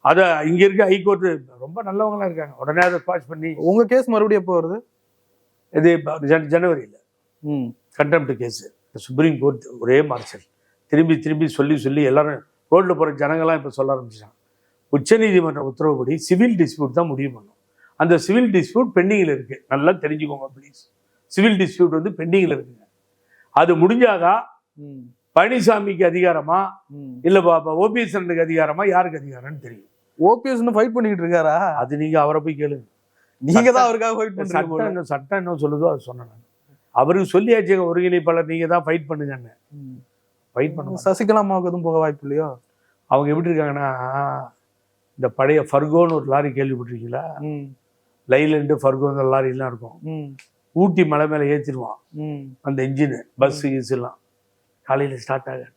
அத இங்க இருக்க ஹைகோர்ட் ரொம்ப நல்லவங்களா இருக்காங்க, உடனே அதை பாஸ் பண்ணி. உங்க கேஸ் மறுபடியும் எப்போ வருது? இது ஜனவரியில கண்டெம்ட் கேஸ். சுப்ரீம் கோர்ட் ஒரே மார்ஷல் திரும்பி திரும்பி சொல்லி எல்லாரும் ரோட்ல போற ஜனங்கள்லாம் இப்ப சொல்ல ஆரம்பிச்சிட்டாங்க. உச்ச நீதிமன்ற உத்தரவுப்படி சிவில் டிஸ்பியூட் தான் முடிவு பண்ணும். அந்த சிவில் டிஸ்பியூட் பெண்டிங்ல இருக்கு, நல்லா தெரிஞ்சுக்கோங்க ப்ளீஸ். சிவில் டிஸ்பியூட் வந்து பெண்டிங்ல இருக்குங்க. அது முடிஞ்சாதான் பழனிசாமிக்கு அதிகாரமா இல்ல ஓபிஎஸ் அதிகாரமா, யாருக்கு அதிகாரம்னு தெரியும். ஓபிஎஸ் ஃபைட் பண்ணிட்டு இருக்காரா? அது நீங்க அவரை போய் கேளுங்க. நீங்க தான் அவருக்காக ஃபைட் பண்றீங்க. சட்டம் என்ன சொல்லுதோ அது சொன்னேன். அவருக்கு சொல்லியாச்சு ஒருங்கிணைப்பாளர் நீங்க தான் ஃபைட் பண்ணுங்கன்னு. ஃபைட் பண்ணுங்க. சசிகலா அம்மாவுக்கு எதுவும் போக வாய்ப்பு இல்லையோ? அவங்க எப்படி இருக்காங்கன்னா, இந்த பழைய ஃபர்கோன்னு ஒரு லாரி கேள்விப்பட்டிருக்கீங்களா? லைலண்டு ஃபர்கோன்னு லாரிலாம் இருக்கும். ஊட்டி மலை மேல ஏற்றிடுவான் அந்த இன்ஜினு, பஸ் கீஸ் எல்லாம் காலையில ஸ்டார்ட் ஆகாது.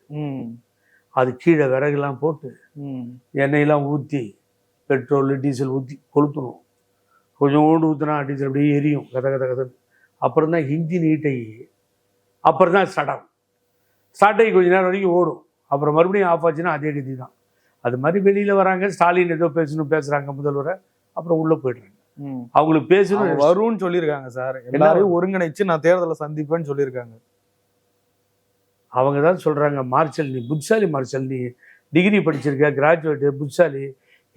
அது கீழே விறகுலாம் போட்டு எண்ணெயெல்லாம் ஊற்றி பெட்ரோல் டீசல் ஊற்றி கொளுத்தணும். கொஞ்சோண்டு ஊற்றினா டீசல் அப்படியே எரியும் கதை கதை கதை. அப்புறம் தான் இன்ஜின் ஹீட் ஆகி அப்புறம் தான் ஸ்டார்ட் ஆகும். ஸ்டார்ட் ஆகி கொஞ்ச நேரம் வரைக்கும் ஓடும், அப்புறம் மறுபடியும் ஆஃப் ஆச்சுன்னா அதே கதி தான். அது மாதிரி வெளியில் வராங்க, ஸ்டாலின் ஏதோ பேசுகிறாங்க முதல்வரை, அப்புறம் உள்ளே போயிடுறாங்க. அவங்களுக்கு பேசணும் வரும்னு சொல்லியிருக்காங்க சார், எல்லாரையும் ஒருங்கிணைச்சு நான் தேர்தலை சந்திப்பேன்னு சொல்லியிருக்காங்க. அவங்க தான் சொல்கிறாங்க, மார்ஷல் நீ புட்சாலி, மார்ஷல் நீ டிகிரி படிச்சிருக்க, கிராஜுவேட்டு, புட்சாலி,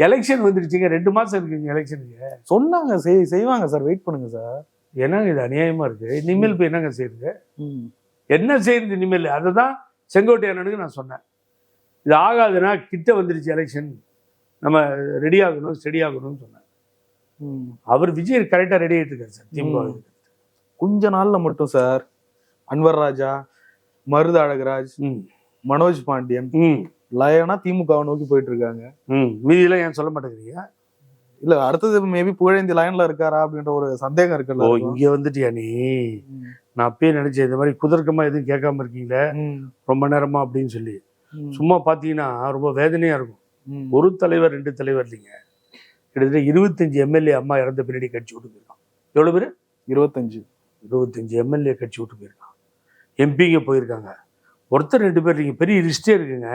எலெக்ஷன் வந்துருச்சுங்க, 2 மாதம் இருக்குங்க எலெக்ஷனுக்கு. சொன்னாங்க செய்வாங்க சார், வெயிட் பண்ணுங்க சார். என்னங்க இது அநியாயமாக இருக்குது. இனிமேல் இப்போ என்னங்க செய்யுது, என்ன செய்யுது இனிமேல்? அதை தான் செங்கோட்டையனுக்கு நான் சொன்னேன், இது ஆகாதுன்னா கிட்ட வந்துருச்சு எலெக்ஷன், நம்ம ரெடி ஆகணும், ஸ்டெடி ஆகணும்னு சொன்னேன். அவர் விஜய் கரெக்டாக ரெடி ஆகிட்டு இருக்காரு சார். திமுக கொஞ்ச நாள்ல மட்டும் சார் அன்வர் ராஜா, மருது அழகராஜ், மனோஜ் பாண்டியன் லயனா திமுக நோக்கி போயிட்டு இருக்காங்க. மீதியெல்லாம் ஏன் சொல்ல மாட்டேங்கிறீங்க? இல்ல அடுத்தது மேபி புகழேந்தி லைன்ல இருக்காரா அப்படின்ற ஒரு சந்தேகம் இருக்குல்ல. இங்க வந்துட்டியா நீ? நான் அப்பயே நினைச்சேன் இந்த மாதிரி குதர்க்கமா எதுவும் கேட்காம இருக்கீங்களே ரொம்ப நேரமா அப்படின்னு சொல்லி. சும்மா பாத்தீங்கன்னா ரொம்ப வேதனையா இருக்கும். ஒரு தலைவர் 2 தலைவர் இல்லைங்க, கிட்டத்தட்ட 25 எம்எல்ஏ அம்மா இறந்த பின்னாடி கட்சி விட்டு போயிருக்கான். எவ்வளவு பேரு? 25 எம்எல்ஏ கட்சி விட்டு போயிருக்கான். எம்பிங்க போயிருக்காங்க. ஒருத்தர் 2 பேர் நீங்க பெரிய லிஸ்டே இருக்குங்க.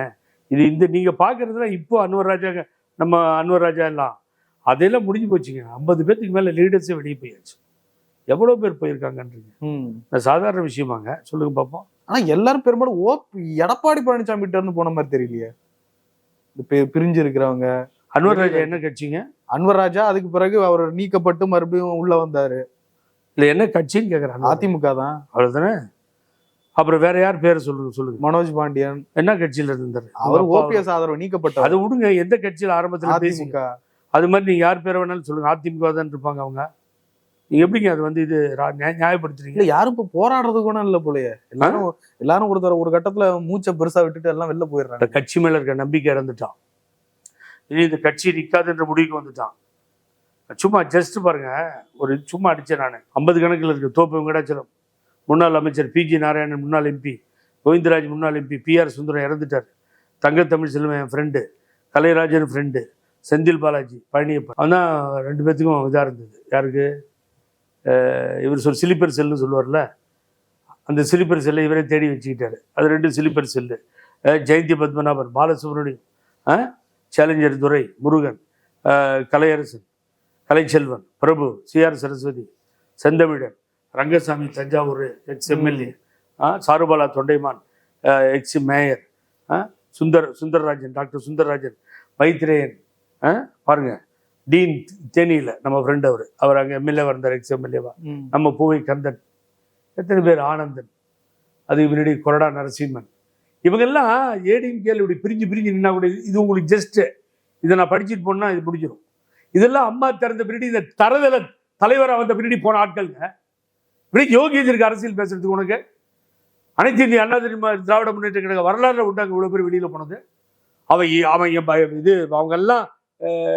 இது இந்த நீங்க பாக்குறதுல இப்போ அன்வர் ராஜா, நம்ம அன்வர் ராஜா எல்லாம் அதெல்லாம் முடிஞ்சு போச்சுங்க. 50 பேருக்கு மேல லீடர்ஸே வெளியே போயாச்சு. எவ்வளவு பேர் போயிருக்காங்கன்றீங்க, சாதாரண விஷயமாங்க? சொல்லுங்க பாப்போம். ஆனா எல்லாரும் பெரும்பாலும் எடப்பாடி பழனிசாமி கிட்ட இருந்து போன மாதிரி தெரியலையே பிரிஞ்சு இருக்கிறவங்க. அன்வர் ராஜா என்ன கட்சிங்க? அன்வர் ராஜா அதுக்கு பிறகு அவர் நீக்கப்பட்டு மறுபடியும் உள்ள வந்தாரு. இல்ல என்ன கட்சின்னு கேக்குறாங்க. அதிமுக தான். அவ்வளவுதானே. அப்புறம் வேற யார் பேரை சொல்லுங்க. மனோஜ் பாண்டியன் என்ன கட்சியில இருந்தாரு? அவர் ஓபிஎஸ் ஆதரவு நீக்கப்பட்டார். அது விடுங்க, எந்த கட்சியில ஆரம்பத்துல அதிமுக. அது மாதிரி நீங்க யார் பேரை வேணாலும் சொல்லுங்க, அதிமுக தான் இருப்பாங்க அவங்க. நீங்க எப்படிங்க அது வந்து இது நியாயப்படுத்துறீங்க? யாரும் இப்ப போராடுறது கூட இல்ல போலயே. எல்லாரும் ஒரு கட்டத்துல மூச்சை பெருசா விட்டுட்டு எல்லாம் வெளில போயிடுறாங்க. கட்சி மேல இருக்க நம்பிக்கை இறந்துட்டான். இனி இந்த கட்சி நிக்காதுன்ற முடிவுக்கு வந்துட்டான். சும்மா ஜஸ்ட் பாருங்க, ஒரு சும்மா அடிச்சேன் நான். 50 கணக்கில் இருக்கு. தோப்பு வெங்கடாச்சலம் முன்னாள் அமைச்சர், பிஜி நாராயணன் முன்னாள் எம்பி, கோவிந்தராஜ் முன்னாள் எம்பி, பிஆர் சுந்தரம் இறந்துட்டார், தங்கத்தமிழ் செல்வன் என் ஃப்ரெண்டு, கலைராஜன் ஃப்ரெண்டு, செந்தில் பாலாஜி, பழனியப்பன். அவன் 2 பேத்துக்கும் இதாக இருந்தது. யாருக்கு? இவர் ஸ்லீப்பர் செல்லுன்னு சொல்லுவார்ல, அந்த ஸ்லீப்பர் செல்லை இவரே தேடி வச்சுக்கிட்டாரு. அது 2 sleeper cell. Jayanthi Padmanabhan, Balasubramaniam, challenger Durai, Murugan, Kalaiyarasan, Kalaiselvan, Prabhu, CR Saraswathi, Senthamizhan, Rangasamy Thanjavur ex MLA, Charubala Thondaiman ex mayor, Sundararajan, doctor Sundararajan, Maitreyan, பாருங்க, டீன் தேனியில் நம்ம ஃப்ரெண்ட், அவர் அங்கே எம்எல்ஏவா இருந்தார், எக்ஸ் எம்எல்ஏவா. நம்ம பூவை கந்தன், எத்தனை பேர், ஆனந்தன், அதுக்கு முன்னாடி கொரடா நரசிம்மன். இவங்கெல்லாம் ஏடிஎம்கேல இப்படி பிரிஞ்சு நின்னா கூட இது உங்களுக்கு ஜஸ்ட் இதை நான் படிச்சுட்டு போனா இது முடிஞ்சிடும். இதெல்லாம் அம்மா திறந்த பின்னாடி, இந்த தரதல தலைவராக வந்த பின்னாடி போன ஆட்கள்ங்க. இப்படி யோகேஜ் இருக்கு அரசியல் பேசுறதுக்கு. உனக்கு அனைத்து இந்திய அண்ணா திராவிட முன்னேற்ற கழக வரலாறுல உண்டாங்க இவ்வளவு பேர் வெளியில போனது. அவன் இது அவங்க எல்லாம்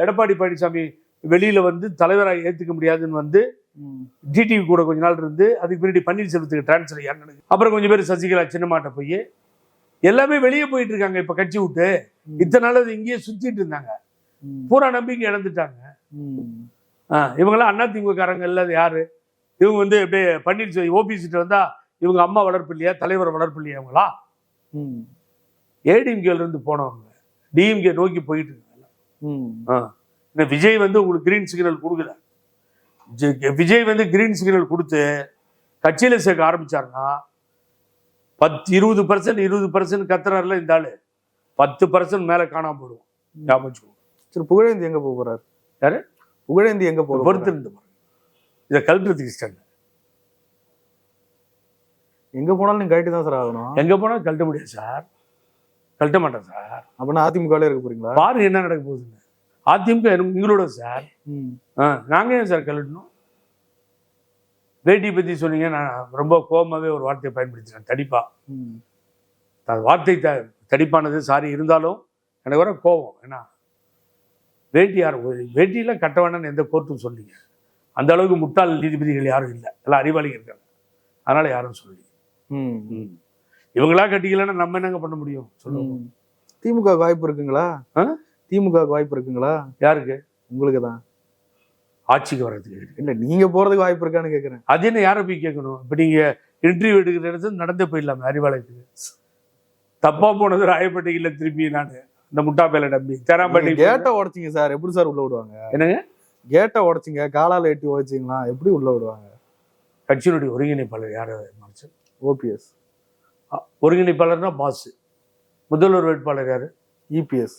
எடப்பாடி பழனிசாமி வெளியில வந்து தலைவராக ஏத்துக்க முடியாதுன்னு வந்து டிடிவி கூட கொஞ்ச நாள் இருந்து, அதுக்கு பின்னாடி பன்னீர்செல்வத்துக்கு டிரான்ஸ்ஃபர் யாருன்னு, அப்புறம் கொஞ்சம் பேர் சசிகலா சின்னமாட்ட போய் எல்லாமே வெளியே போயிட்டு இருக்காங்க. இப்ப கட்சி விட்டு இத்தனை நாள் அது இங்கேயே சுத்திட்டு இருந்தாங்க. பூரா நம்பிக்கை இழந்துட்டாங்க. இவங்கெல்லாம் அண்ணா திமுககாரங்க இல்ல. யாரு இவங்க? வந்து அப்படியே பன்னீர்செல்வம் ஓபிசிட்டு வந்தா இவங்க அம்மா வளர்ப்பு இல்லையா, தலைவர் வளர்ப்பு இல்லையா? இவங்களா ஏடிஎம்கேல இருந்து போனவங்க டிஎம்கே நோக்கி போயிட்டு இருக்காங்க. விஜய் வந்து உங்களுக்கு கிரீன் சிக்னல் கொடுக்கல. விஜய் வந்து கிரீன் சிக்னல் கொடுத்து கட்சியில சேர்க்க ஆரம்பிச்சாருன்னா 20% கத்துறாருல இந்த ஆளு, 10% மேல காணாம போடுவோம். சரி, புகழேந்தி எங்க போறாரு? யாரு புகழேந்தி? எங்க போற பொறுத்து இருந்து இதை கழட்டுறதுக்கு இஷ்டம். எங்க போனாலும் நீங்க கழட்டி தான் சார் ஆகணும். எங்க போனாலும் கழட்ட முடியாது சார், கழட்ட மாட்டேன் சார். அப்படின்னா அதிமுக இருக்க போறீங்களா? பாருங்க என்ன நடக்க போகுதுன்னு. அதிமுக எங்களோட சார். நாங்க ஏன் சார் கழட்டணும்? வேட்டி பத்தி சொன்னீங்க, நான் ரொம்ப கோபமாவே ஒரு வார்த்தையை பயன்படுத்தினேன், தடிப்பா. வார்த்தை தடிப்பானது சாரி, இருந்தாலும் எனக்கு வர கோபம். ஏன்னா வேட்டி வேட்டியெல்லாம் கட்ட வேண்டாம்னு எந்த கோர்ட்டும் சொன்னீங்க. அந்த அளவுக்கு முட்டாள் நீதிபதிகள் யாரும் இல்லை, எல்லாம் அறிவாளிகள் இருக்காங்க. அதனால யாரும் சொல்லி இவங்களா கட்டிக்கலன்னா நம்ம என்னங்க பண்ண முடியும் சொல்லுங்க. திமுக வாய்ப்பு இருக்குங்களா? திமுக வாய்ப்பு இருக்குங்களா? யாருக்கு? உங்களுக்கு தான். ஆட்சிக்கு வர்றதுக்கு இல்ல, நீங்க போறதுக்கு வாய்ப்பு இருக்கான்னு கேட்கறேன். அது என்ன யாரை போய் கேட்கணும்? இப்ப நீங்க இன்டர்வியூ எடுக்கிற இடத்துல நடந்தே போயிடலாமே அறிவாலயத்துக்கு. தப்பா போனது ராயப்பேட்டையில திருப்பி நான் இந்த முட்டாப்பேல நம்பி தேராம்பேட்டை கேட்டை உடைச்சிங்க சார், எப்படி சார் உள்ள விடுவாங்க? என்னங்க கேட்டை உடைச்சிங்க, காலால எட்டி உடைச்சிங்களா, எப்படி உள்ள விடுவாங்க? கட்சியினுடைய ஒருங்கிணைப்பாளர் யாரு? ஓபிஎஸ். ஒருங்கிணைப்பாளர்னா பாஸ். முதல்வர் வேட்பாளர் யாரு? இபிஎஸ்.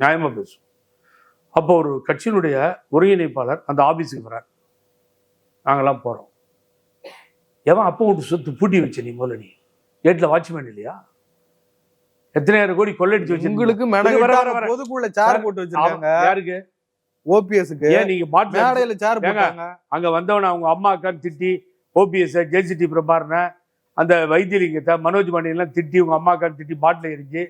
நியாயமா பேசும். அப்போ ஒரு கட்சியினுடைய ஒருங்கிணைப்பாளர் அந்த ஆபீஸுக்கு வர்றார். நாங்கெல்லாம் போறோம். எவன் அப்போ விட்டு சொத்து பூட்டி வச்ச? நீ முதல்ல நீ கேட்ல வாட்ச்மேன் இல்லையா? எத்தனையாயிரம் கோடி கொள்ளடிச்சு வச்சு உங்களுக்கு பொதுக்குள்ள சேர் போட்டு வச்சிருக்காங்க. யாருக்கு? ஓபிஎஸ்க்கு. ஏன் நீங்க மேடையில சேர் போட்டாங்க. அங்க வந்தவன அவங்க அம்மா அக்கான்னு திட்டி, ஓபிஎஸ் ஜேசிடி பிரபாரனை, அந்த வைத்தியலிங்கத்தை, மனோஜ் பாண்டியெல்லாம் திட்டி, உங்க அம்மா அக்கான்னு திட்டி பாட்டில் எரிஞ்சு,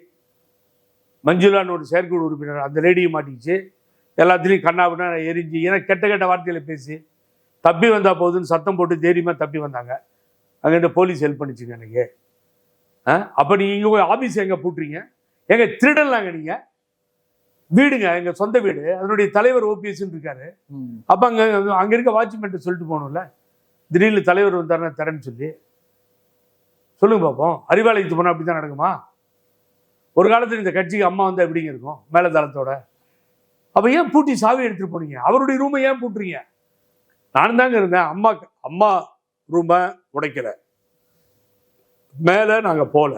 மஞ்சுளான்னு ஒரு செயற்குழு உறுப்பினர் அந்த லேடியை மாட்டிச்சு, எல்லாத்துலேயும் கண்ணாபின்னா எரிஞ்சு, ஏன்னா கெட்ட கெட்ட வார்த்தையில பேசி தப்பி வந்தா போகுதுன்னு சத்தம் போட்டு தைரியமா தப்பி வந்தாங்க. அங்கிட்ட போலீஸ் ஹெல்ப் பண்ணிச்சுங்க எனக்கு. அப்ப நீங்க உங்க ஆபீஸ் எங்க பூட்டுறீங்க? எங்க திருடலாங்க நீங்க வீடுங்க, எங்க சொந்த வீடு, அதனுடைய தலைவர் ஓபிஎஸ் இருக்காரு. அப்ப அங்க இருக்க வாட்ச்மேன் சொல்லிட்டு போகணும்ல, திடீர்னு தலைவர் வந்தாருன்னா தரேன்னு சொல்லி சொல்லுங்க பார்ப்போம். அறிவாலயத்துக்கு போனா அப்படித்தான் நடக்குமா? ஒரு காலத்துல இந்த கட்சிக்கு அம்மா வந்தா எப்படிங்க இருக்கும் மேலதளத்தோட? அப்ப ஏன் பூட்டி சாவி எடுத்துட்டு போனீங்க? அவருடைய ரூமை ஏன் பூட்டுறீங்க? நான் தாங்க இருந்தேன். அம்மா ரூமை உடைக்கல, மேல நாங்க போல,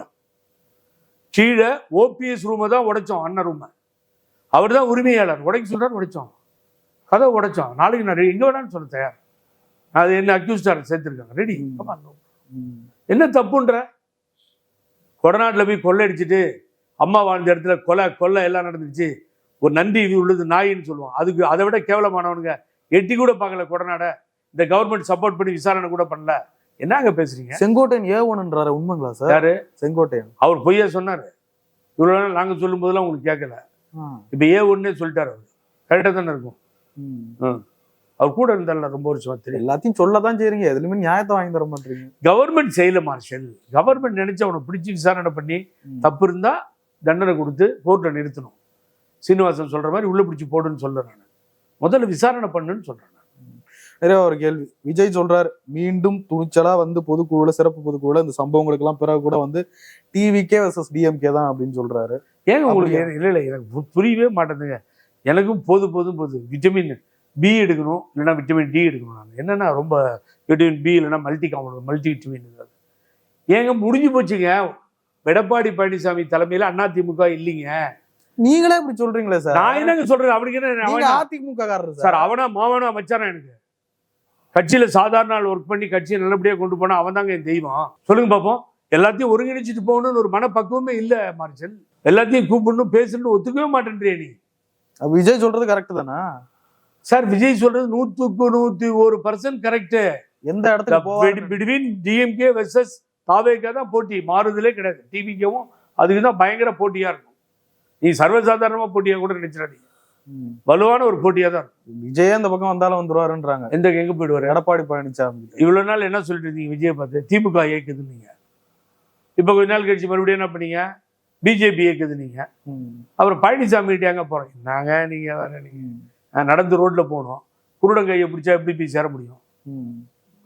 கீழே ஓபிஎஸ் ரூமை தான் உடைச்சோம். அண்ணன் ரூமை அவர் தான் உரிமையாளர், உடைக்க சொல்றாரு, உடைச்சோம். கதை உடைச்சோம். நாளைக்கு நான் எங்க வேணான்னு சொல்ல தயார். அது என்ன அக்யூஸ்டார் சேர்த்திருக்காங்க, ரெடி. என்ன தப்புன்ற? கொடநாட்டில் போய் கொள்ளையடிச்சிட்டு அம்மா வாழ்ந்த இடத்துல கொலை எல்லாம் நடந்துச்சு. ஒரு நன்றி உள்ளது நாயின்னு சொல்லுவோம். அதுக்கு அதை விட கேவலமானவனுங்க எட்டி கூட பார்க்கல கொடநாட. இந்த கவர்மெண்ட் சப்போர்ட் பண்ணி விசாரணை கூட பண்ணல. என்னங்க பேசுறீங்க? செங்கோட்டையன் ஏ1ன்றாரு, உண்மைங்களா சார்? யாரு செங்கோட்டையன்? அவரு பொய்யா சொன்னாரு. இவ்வளவு நாள் நாங்க சொல்லும் போதெல்லாம் உங்களுக்கு கேட்கல. இப்ப ஏ1 சொல்லிட்டாரு. அவரு கரெக்டா தானே இருக்கும். அவர் கூட இருந்தால ரொம்ப வருஷமா தெரியும். எல்லாத்தையும் சொல்லதான் செய்றீங்க, எதுலையுமே நியாயத்தை வாங்கி தர மாட்டீங்க. கவர்மெண்ட் செய்யல மார்ஷல். கவர்மெண்ட் நினைச்சு அவனை பிடிச்சி விசாரணை பண்ணி தப்பு இருந்தா தண்டனை கொடுத்து கோர்ட்ல நிறுத்தணும். சீனிவாசன் சொல்ற மாதிரி உள்ள பிடிச்சி போடுன்னு சொல்றேன். நான் முதல்ல விசாரணை பண்ணுன்னு சொல்றேன். நிறைய ஒரு கேள்வி. விஜய் சொல்றாரு, மீண்டும் துணிச்சலா வந்து பொதுக்குழுல, சிறப்பு பொதுக்குழுல இந்த சம்பவங்களுக்கு எல்லாம் பிறகு கூட வந்து டிவிகே வர்சஸ் டிஎம்கே தான் அப்படின்னு சொல்றாரு. ஏங்க உங்களுக்கு? இல்லை எனக்கு புரியவே மாட்டேங்குங்க. எனக்கும் போது விட்டமின் பி எடுக்கணும், இல்லைன்னா விட்டமின் டி எடுக்கணும். நான் என்னன்னா ரொம்ப விட்டமின் பி இல்லைன்னா மல்டி விட்டமின். ஏங்க முடிஞ்சு போச்சுங்க. எடப்பாடி பழனிசாமி தலைமையில அதிமுக இல்லைங்க. நீங்களே இப்படி சொல்றீங்களே சார்? நான் என்னங்க சொல்றேன்? அவனுக்கு என்ன அதிமுக காரர் சார்? அவனா மாவனா மச்சானா? எனக்கு கட்சியில சாதாரண நாள் ஒர்க் பண்ணி கட்சியை நல்லபடியா கொண்டு போனா அவன் தாங்க என் தெய்வம். சொல்லுங்க பாப்போம். எல்லாத்தையும் ஒருங்கிணைச்சிட்டு போகணும்னு ஒரு மனப்பக்குவமே இல்ல மார்ஷல். எல்லாத்தையும் கூப்பிடணும் பேசணும்னு ஒத்துக்கவே மாட்டேன்றே நீ. விஜய் சொல்றது கரெக்ட் தானா சார்? விஜய் சொல்றது 100% கரெக்ட். எந்த இடத்துல பிட்வீன் டிஎம்கே வெர்சஸ் தாவேகா தான் போட்டி, மாறுதலே கிடையாது. டிவிகேவும் அதுக்கு தான் பயங்கர போட்டியா இருக்கும். நீ சர்வசாதாரணமா போட்டியா கூட நினைச்சிடாதீங்க, வலுவான ஒரு போட்டியா தான் இருக்கும். விஜய் அந்த பக்கம் வந்தாலும் வந்துருவாருன்றாங்க. எங்க போயிடுவாரு? எடப்பாடி பழனிசாமி. இவ்வளவு நாள் என்ன சொல்லிட்டு இருந்தீங்க? விஜயை பார்த்து திமுக இயக்குது நீங்க. இப்ப கொஞ்ச நாள் கழிச்சு மறுபடியும் என்ன பண்ணீங்க? பிஜேபி இயக்குது நீங்க. அப்புறம் பழனிசாமி கிட்ட எங்க போறோம்? நாங்க நீங்க வேற, நீங்க நடந்து ரோட்ல போனோம், குருடங்கையை பிடிச்சா எப்படி போய் சேர முடியும்?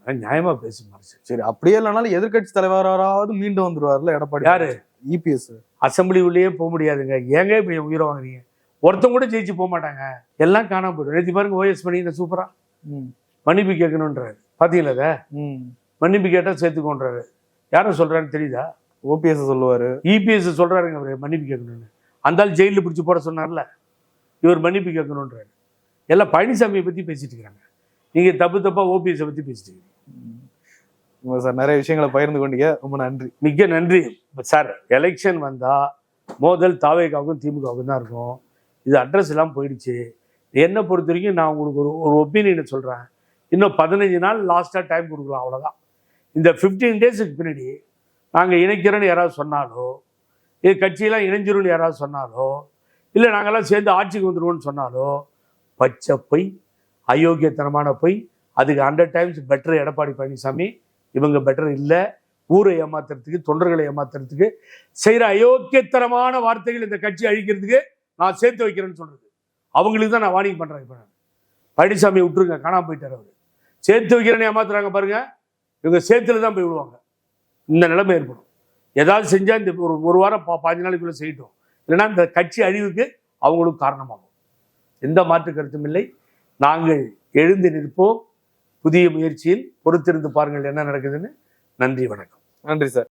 நியாயமா பேசுமா? சரி, அப்படியே இல்லைனாலும் எதிர்கட்சி தலைவராவது மீண்டும் வந்துருவாருல எடப்பாடி. யாரு? இபிஎஸ். அசம்பிளி உள்ளே போக முடியாதுங்க. ஏங்க இப்ப உயிரை வாங்குறீங்க? ஒருத்தங்க கூட ஜெயிச்சு போக மாட்டாங்க, எல்லாம் காணாம போயிடும். நேற்று பாருங்க ஓஎஸ் பண்ணி சூப்பரா மன்னிப்பு கேட்கணுன்றாரு. பாத்தீங்களா? அதை மன்னிப்பு கேட்டா சேர்த்துக்கோன்றாரு. யாரும் சொல்றாருன்னு தெரியுதா? ஓபிஎஸ் சொல்லுவாரு, இபிஎஸ் சொல்றாருங்க அவரு மன்னிப்பு கேட்கணும்னு. அந்த ஆள் ஜெயிலில் பிடிச்சி போட சொன்னார்ல, இவர் மன்னிப்பு கேட்கணுன்றாரு. எல்லாம் பழனிசாமியை பத்தி பேசிட்டு இருக்காங்க. நீங்க தப்பா ஓபிஎஸ் பத்தி பேசிட்டு இருக்கீங்க சார். நிறைய விஷயங்களை பகிர்ந்து கொண்டீங்க, ரொம்ப நன்றி. மிக்க நன்றி சார். எலெக்ஷன் வந்தா மோதல் தாவேகாவுக்கும் திமுகவுக்கும் தான் இருக்கும். இது அட்ரஸ் எல்லாம் போயிடுச்சு. என்னை பொறுத்த வரைக்கும் நான் உங்களுக்கு ஒரு ஒப்பீனியனை சொல்றேன். இன்னும் 15 நாள் லாஸ்டா டைம் கொடுக்கலாம், அவ்வளவுதான். இந்த 15 டேஸுக்கு பின்னாடி நாங்க இணைக்கிறோன்னு யாராவது சொன்னாலோ, இது கட்சியெல்லாம் இணைஞ்சிரும்னு யாராவது சொன்னாலோ, இல்லை நாங்கெல்லாம் சேர்ந்து ஆட்சிக்கு வந்துடுவோம்னு சொன்னாலோ பச்சை பொய், அயோக்கியத்தனமான பொய். அதுக்கு 100 டைம்ஸ் பெட்டர் எடப்பாடி பழனிசாமி. இவங்க பெட்டர் இல்லை. ஊரை ஏமாத்துறதுக்கு, தொண்டர்களை ஏமாத்துறதுக்கு செய்யற அயோக்கியத்தனமான வார்த்தைகள் இந்த கட்சி அழிக்கிறதுக்கு நான் சேர்த்து வைக்கிறேன்னு சொல்றது. அவங்களுக்கு தான் நான் வார்னிங் பண்றேன். இப்ப பழனிசாமியை விட்டுருங்க, காணாம போயிட்டார் அவரு. சேர்த்து வைக்கிறேன்னு ஏமாத்துறாங்க பாருங்க, இவங்க சேர்த்துல தான் போய் விடுவாங்க. இந்த நிலைமை ஏற்படும். ஏதாவது செஞ்சா இந்த ஒரு வாரம் 5 நாளைக்குள்ள செய்யட்டும், இல்லைன்னா இந்த கட்சி அழிவுக்கு அவங்களும் காரணமாகும். எந்த மாற்று கருத்தும் இல்லை. நாங்கள் எழுந்து நிற்போம். புதிய முயற்சியில் பொறுத்திருந்து பாருங்கள் என்ன நடக்குதுன்னு. நன்றி, வணக்கம். நன்றி சார்.